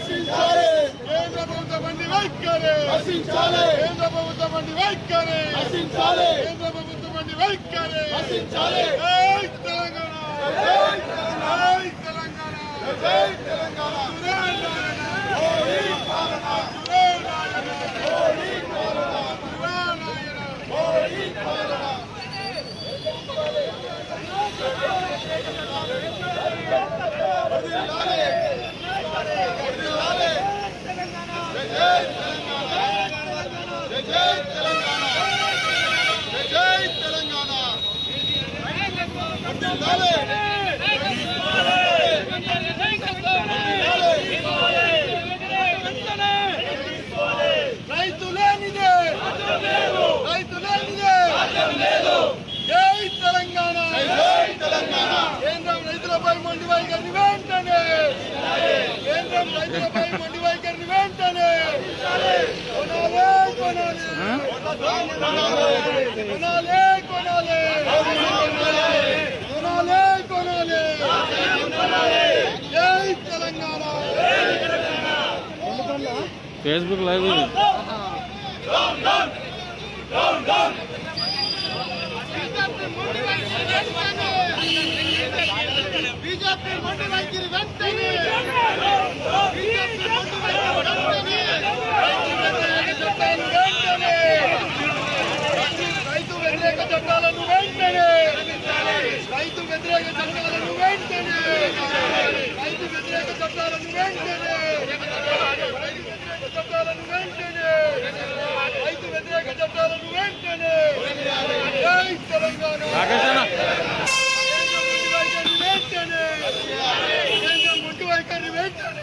నశించాలి కేంద్ర ప్రభుత్వం వంటి వైఖరి నశించాలి కేంద్ర ప్రభుత్వం వంటి వైఖరి నశించాలి కేంద్ర ప్రభుత్వం వంటి వైఖరి నశించాలి జై తెలంగాణ జై తెలంగాణ జై తెలంగాణ జై తెలంగాణ కేంద్రం రైతులపై మొండి వైఖరిని వెంటనే కేంద్రం రైతులపై మొండి వైఖరిని వెంటనే కొనాలి కొనాలి కొనాలి కొనాలి కొనాలి కొనాలి జై తెలంగాణ ఫేస్బుక్ లైవ్ బీజేపీ మొండి వైఖరి వెంటనే రైతు వ్యతిరేక చట్టాలను వెంటనే రైతు వ్యతిరేక చట్టాలను వెంటనే రైతు వ్యతిరేక చట్టాలను వెంటనే చట్టాలను వెంటనే రైతు వ్యతిరేక చట్టాలను వెంటనే జై తెలంగాణ ముందు వైఖరి వెంటనే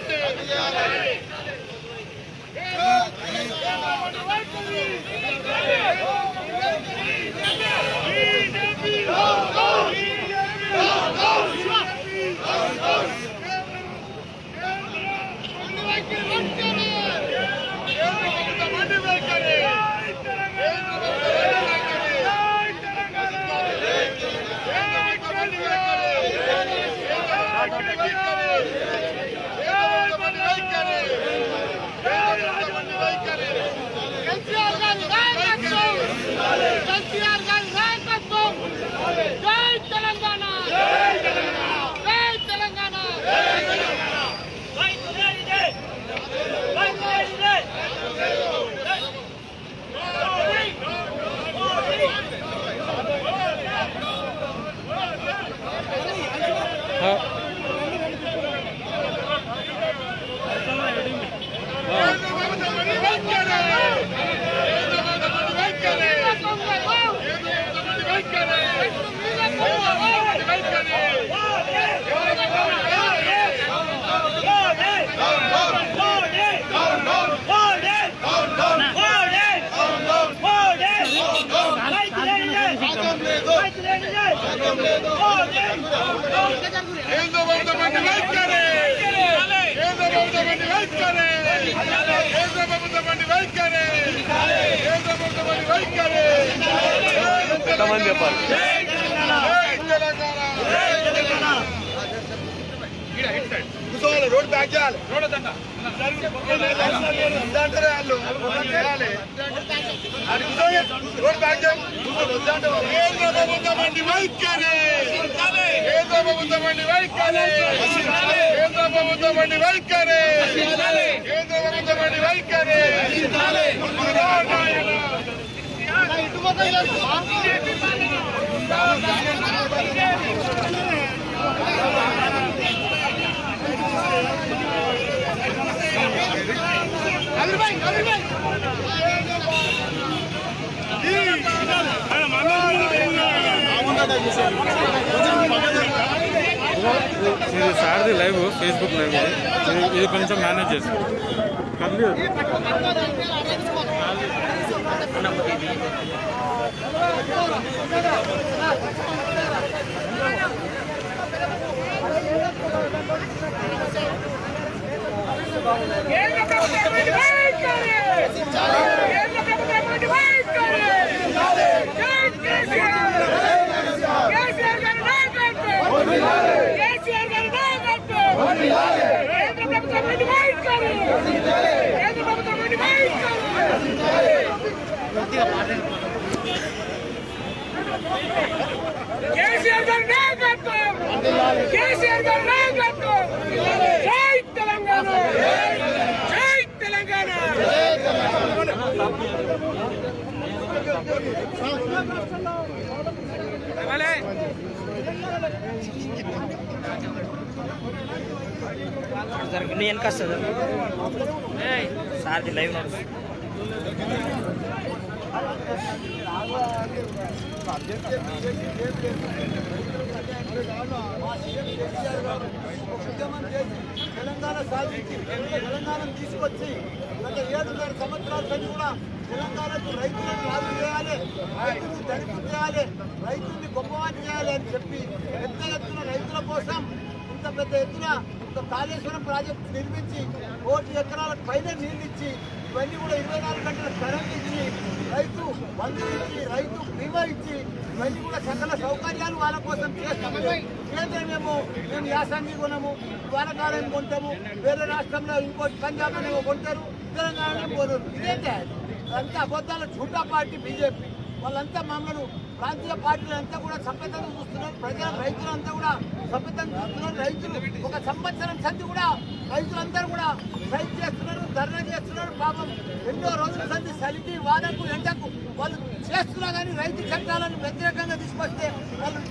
ఎంతమంది చెప్పాలి రోడ్ బ్యాక్ చేయాలి రోడ్ బ్యాక్ చేయాలి కేంద్ర ప్రభుత్వం వంటి వైఖరి కేంద్ర ప్రభుత్వం వంటి వైఖరి కేంద్ర ప్రభుత్వం వంటి వైఖరి కేంద్ర ప్రభుత్వం వంటి వైఖరి ఇది సార్ది లైవ్ ఫేస్బుక్ లైవ్ ఇది కొంచెం మేనేజ్ చేస్తాం కేసీఆర్ గారి నాయకత్వం కేంద్ర ప్రభుత్వం జరుగుతుంది వెనక వస్తుంది సార్ది లైవ్ నడుస్తుంది. తెలంగాణ సాధించి తెలంగాణను తీసుకొచ్చి గత 7.5 సంవత్సరాల నుంచి కూడా తెలంగాణకు రైతులను లాభం చేయాలి, రైతులను దళితులు చేయాలి, రైతుల్ని గొప్పవాన్ని చేయాలి అని చెప్పి పెద్ద ఎత్తున రైతుల కోసం ఇంత పెద్ద ఎత్తున ఒక కాళేశ్వరం ప్రాజెక్టు నిర్మించి 1 కోటి ఎకరాలకు పైన నీళ్ళు ఇచ్చి ఇవన్నీ కూడా 24 గంటల కరెంట్ ఇచ్చి రైతు బంధు ఇచ్చి రైతు బీమా ఇచ్చి ఇవన్నీ కూడా సకల సౌకర్యాలు వాళ్ళ కోసం చేస్తాము. కేంద్రమేమో మేము యాసంగి కొనము, వానకాలం కొంటాము, వేరే రాష్ట్రంలో ఇంకోటి పంజాబ్లో కొంటారు, తెలంగాణలో కొనరు. ఇదేంటే అంతా అబద్ధాల ఝూటా పార్టీ బీజేపీ. వాళ్ళంతా మమ్మల్ని ప్రాంతీయ పార్టీలంతా కూడా సభ్యతను చూస్తున్నారు, ప్రజల రైతులంతా కూడా సభ్యతను చూస్తున్నారు. రైతులు ఒక సంవత్సరం సంది కూడా రైతులందరూ కూడా రైతు చేస్తున్నారు, ధర్నా చేస్తున్నారు. పాపం ఎన్నో రోజుల సంది చలికి వానకు ఎండకు వాళ్ళు చేస్తున్నా కానీ రైతు చట్టాలను వ్యతిరేకంగా తీసుకొస్తే వాళ్ళు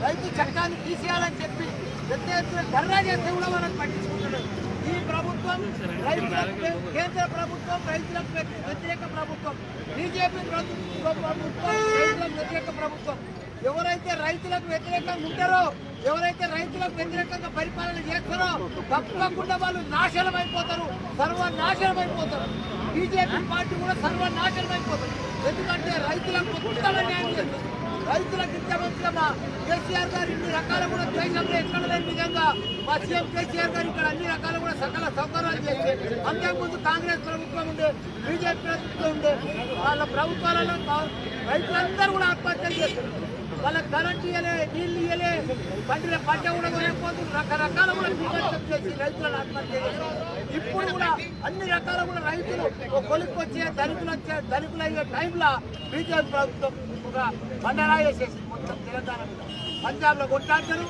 రైతు చట్టాన్ని తీసేయాలని చెప్పి పెద్ద ఎత్తున ధర్నా చేస్తే కూడా వాళ్ళని పట్టించుకుంటున్నారు. ఈ ప్రభుత్వం రైతులకు, కేంద్ర ప్రభుత్వం రైతులకు వ్యతిరేక ప్రభుత్వం, బీజేపీ ప్రభుత్వం రైతులకు వ్యతిరేక ప్రభుత్వం. ఎవరైతే రైతులకు వ్యతిరేకంగా ఉంటారో, ఎవరైతే రైతులకు వ్యతిరేకంగా పరిపాలన చేస్తారో తప్పకుండా వాళ్ళు నాశనం అయిపోతారు, సర్వనాశనం అయిపోతారు. బీజేపీ పార్టీ కూడా సర్వనాశనం అయిపోతారు. ఎందుకంటే రైతులకు మొత్తం అన్యాయం చేస్తారు. రైతులకు ఇంత మంచిగా మా కేసీఆర్ గారు ఇన్ని రకాలు కూడా దేశంలో ఎక్కడ లేని విధంగా మా సీఎం కేసీఆర్ గారు ఇక్కడ అన్ని రకాలు కూడా సకల సౌకర్యాలు చేసి, అంతకుముందు కాంగ్రెస్ ప్రభుత్వం ఉండే, బీజేపీ ప్రభుత్వం ఉండే, వాళ్ళ ప్రభుత్వాలలో రైతులందరూ కూడా ఆత్మహత్యలు చేస్తారు. వాళ్ళకి కరెంట్ ఇవ్వలే, నీళ్ళు ఇవ్వలే, పంట కూడా కొనకపోతుంది, రకరకాల కూడా విమర్శనం చేసి రైతులను ఆత్మహత్య చేస్తారు. ఇప్పుడు కూడా అన్ని రకాల కూడా రైతులు కొలికి వచ్చే ధనికులు అయ్యే టైంలో బీజేపీ ప్రభుత్వం ఒక బండరా వేసేసి మొత్తం తెలంగాణ మీద. పంజాబ్లో కొట్టాడతారు,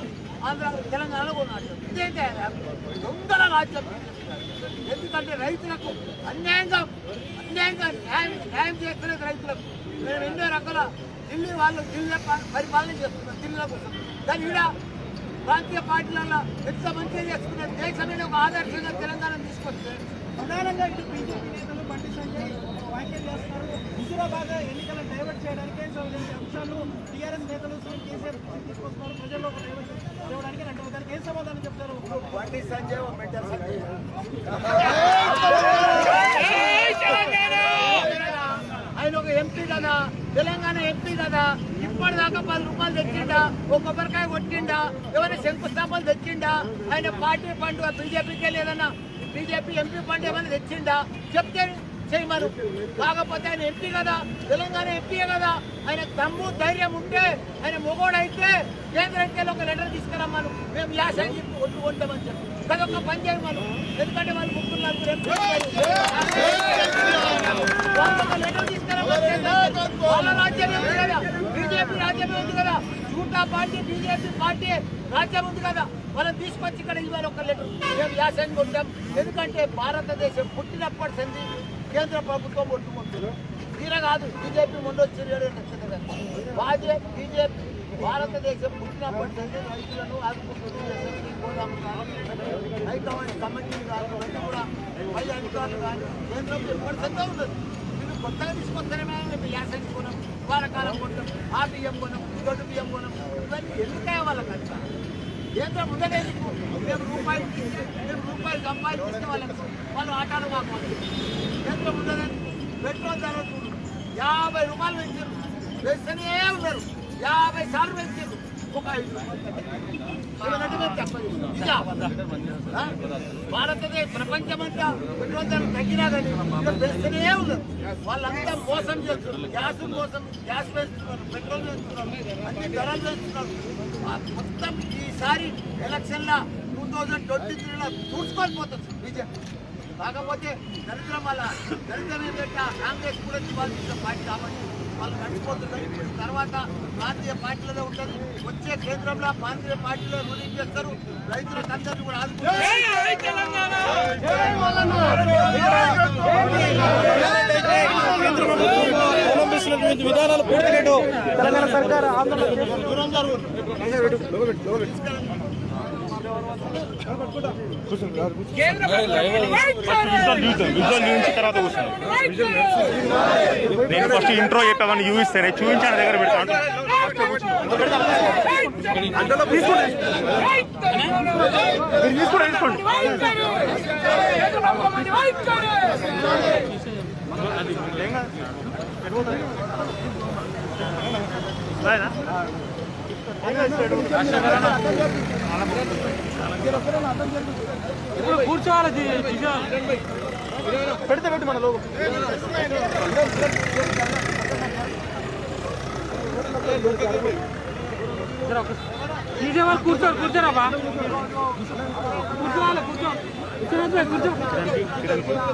ఆంధ్ర తెలంగాణలో కొన్నాడు. ఇదేంటే దొంగల రాజ్యం. ఎందుకంటే రైతులకు అన్యాయంగా న్యాయం చేస్తున్నది రైతులకు. మేము ఎన్నో రకాల ఢిల్లీ వాళ్ళు ఢిల్లీ పరిపాలన చేస్తున్నారు, ఢిల్లీలో కోసం. దాని ఈడ ప్రాంతీయ పార్టీలలో ఎంత మంచిగా చేసుకున్నారు. దేశమైన ఒక ఆదర్శంగా తెలంగాణ తీసుకొస్తే ప్రధానంగా ఇటు బీజేపీ నేతలు బండి సంజయ్ వ్యాఖ్యలు చేస్తారు. హుజూరాబాద్ ఎన్నికల డైవర్ట్ చేయడానికి అంశాలు టీఆర్ఎస్ నేతలు సీఎం కేసీఆర్ తీసుకొస్తున్నారు, ప్రజల్లో ఒక డైవర్ట్ చేయడానికి అంటారు. దానికి ఏం సమాధానం చెప్తారు? బండి సంజయ్ మెంటల్ సంజయ్ ఆయన ఒక ఎంపీ కదా, తెలంగాణ ఎంపీ కదా, ఇప్పటిదాకా 10 రూపాయలు తెచ్చిండా, ఒక కొబ్బరికాయ కొట్టిండా, ఏమైనా శంకుస్థాపనలు తెచ్చిండా, ఆయన పార్టీ ఫండ్ బీజేపీకే లేదన్నా బీజేపీ ఎంపీ ఫండ్ ఏమైనా తెచ్చిండా చెప్తే చేయమను. కాకపోతే ఆయన ఎంపీ కదా, తెలంగాణ ఎంపీయే కదా, ఆయన దమ్ము ధైర్యం ఉంటే, ఆయన మొగోడు అయితే కేంద్రానికి ఒక లెటర్ తీసుకురమ్మను, మేము యాసంగి ఒట్టు కొంటామని చెప్పి అదొక పని చేయమను. ఎందుకంటే వాళ్ళు 3-4 ఎంపీ వాళ్ళొక లెటర్ తీసుకురమ్మని. వాళ్ళ రాజ్యమే ఉంది కదా, బీజేపీ రాజ్యమే ఉంది కదా, జూటా పార్టీ బీజేపీ పార్టీ రాజ్యం ఉంది కదా, వాళ్ళని తీసుకొచ్చి ఇక్కడ ఇవాళ ఒక లెటర్ మేము యాసంగి ఉంటాం. ఎందుకంటే భారతదేశం పుట్టినప్పటి సంది కేంద్ర ప్రభుత్వం ఒట్టుకుంటుంది, తీర కాదు. బీజేపీ మొండొచ్చి బీజేపీ భారతదేశం పుట్టినప్పటి సంది రైతులను ఆదుకుంటుంది. హైకమాండ్ కమిటీలు కానీ ఇవన్నీ కూడా పై అధికారులు కానీ కేంద్రంలో ఎప్పటి సందో ఉన్నది. వీళ్ళు కొత్తగా తీసుకొస్తారేమే, మేము యాసంగి కొనం, వారకాలం కొనం, ఆ బియ్యం కొనం, దొడ్డు బియ్యం కొనం, ఇవన్నీ ఎందుకే వాళ్ళకంట. కేంద్రం ముందరే మేము రూపాయలు సంపాదిస్తే వాళ్ళు ఆటాలు మాకు కేంద్రం ముందరే. పెట్రోల్ ధర 50 రూపాయలు పెంచారు, పెంచనే ఉన్నారు, 50 సార్లు పెంచారు. ఒక 5 రూపాయలు భారతదేశ ప్రపంచమంతా పెట్రోల్ ధర తగ్గినా కానీ పెంచనే ఉన్నారు. వాళ్ళంతా మోసం చేస్తున్నారు, గ్యాస్ పెంచుతున్నారు, పెట్రోల్ పెంచుతున్నారు, అన్ని ధరలు పెంచుతున్నారు. మొత్తం ఈసారి ఎలక్షన్ల 2023లో చూసుకొని పోతుంది బీజేపీ. కాకపోతే దరిద్రం వల్ల దరిద్రం ఏంటంటే కాంగ్రెస్ కూడా ఇవ్వాల్సిన పార్టీ కాబట్టి వాళ్ళు నడిచిపోతున్నారు. ఇప్పుడు తర్వాత ప్రాంతీయ పార్టీలనే ఉంటుంది, వచ్చే కేంద్రంలో ప్రాంతీయ పార్టీలో రూలింగ్ చేస్తారు. రైతులకు అందరినీ కూడా ఆదుకుంటారు. సంబంధించిన విధానాలు పూర్తి నేడు తెలంగాణ సర్కారు ఆందోళన తర్వాత కూర్చున్నాను నేను ఫస్ట్ ఇంట్రో చెప్పామని చూపిస్తాను చూపించాను దగ్గర పెడతాను తీసుకోండి కూర్చోవాలి పెడితే పెట్టి మన లోగో తీసేవాళ్ళు కూర్చోరా బా కూర్చోవాలి కూర్చో కిరణ్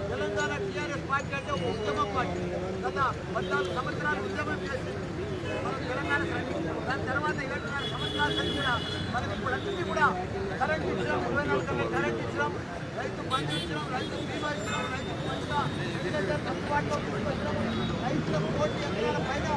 తెలంగాణ టీఆర్ఎస్ పార్టీ అంటే ఒక ఉద్యమ పార్టీ గత 14 సంవత్సరాలు ఉద్యమం చేసి మనం తెలంగాణ దాని తర్వాత 7 సంవత్సరాల నుంచి కూడా మనకి ఇప్పుడు అన్ని కూడా కరెంట్ ఇచ్చినాం 24 గంటల కరెంట్ ఇచ్చినాం రైతు బంధు ఇచ్చినాం రైతు బీమా ఇచ్చినాం రైతు మంచిగా అందుబాటులో తీసుకొచ్చినాం రైతులకు 1 కోటి ఎకరాల పైన